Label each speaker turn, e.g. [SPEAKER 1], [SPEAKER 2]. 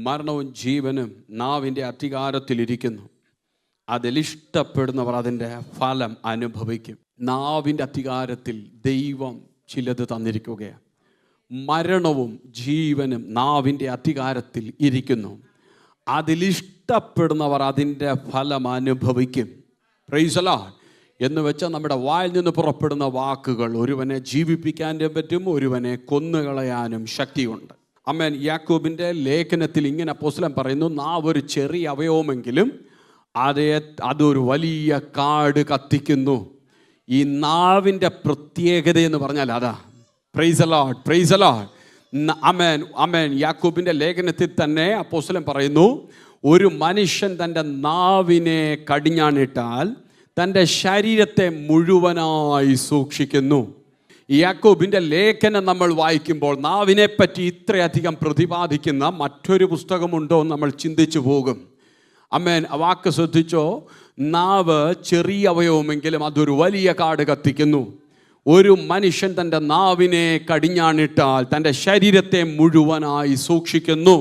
[SPEAKER 1] മരണവും ജീവനും നാവിൻ്റെ അധികാരത്തിലിരിക്കുന്നു. അതിലിഷ്ടപ്പെടുന്നവർ അതിൻ്റെ ഫലം അനുഭവിക്കും. നാവിൻ്റെ അധികാരത്തിൽ ദൈവം ചിലത് തന്നിരിക്കുകയാണ്. മരണവും ജീവനും നാവിൻ്റെ അധികാരത്തിൽ ഇരിക്കുന്നു. അതിലിഷ്ടപ്പെടുന്നവർ അതിൻ്റെ ഫലം അനുഭവിക്കും. Price the Lord. എന്ന് വെച്ചാൽ നമ്മുടെ വായിൽ നിന്ന് പുറപ്പെടുന്ന വാക്കുകൾ ഒരുവനെ ജീവിപ്പിക്കാനും പറ്റും, ഒരുവനെ കൊന്നുകളയാനും ശക്തിയുണ്ട്. ആമേൻ. യാക്കോബിൻ്റെ ലേഖനത്തിൽ ഇങ്ങനെ അപ്പോസ്തലൻ പറയുന്നു, നാവ് ഒരു ചെറിയ അവയവമെങ്കിലും അതൊരു വലിയ കാട് കത്തിക്കുന്നു. ഈ നാവിൻ്റെ പ്രത്യേകത എന്ന് പറഞ്ഞാൽ അതാ. Praise the lord, praise the lord. Amen, amen. യാക്കോബിൻ്റെ ലേഖനത്തിൽ തന്നെ അപ്പോസ്തലൻ പറയുന്നു, ഒരു മനുഷ്യൻ തൻ്റെ നാവിനെ കടിഞ്ഞാണിട്ടാൽ തൻ്റെ ശരീരത്തെ മുഴുവനായി സൂക്ഷിക്കുന്നു. യാക്കോബിൻ്റെ ലേഖനം നമ്മൾ വായിക്കുമ്പോൾ നാവിനെ പറ്റി ഇത്രയധികം പ്രതിപാദിക്കുന്ന മറ്റൊരു പുസ്തകമുണ്ടോ എന്ന് നമ്മൾ ചിന്തിച്ചു പോകും. ആമേൻ. വാക്ക് ശ്രദ്ധിച്ചോ. നാവ് ചെറിയ അവയവമെങ്കിലും അതൊരു വലിയ കാട് കത്തിക്കുന്നു. ഒരു മനുഷ്യൻ തൻ്റെ നാവിനെ കടിഞ്ഞാണിട്ടാൽ തൻ്റെ ശരീരത്തെ മുഴുവനായി സൂക്ഷിക്കുന്നു.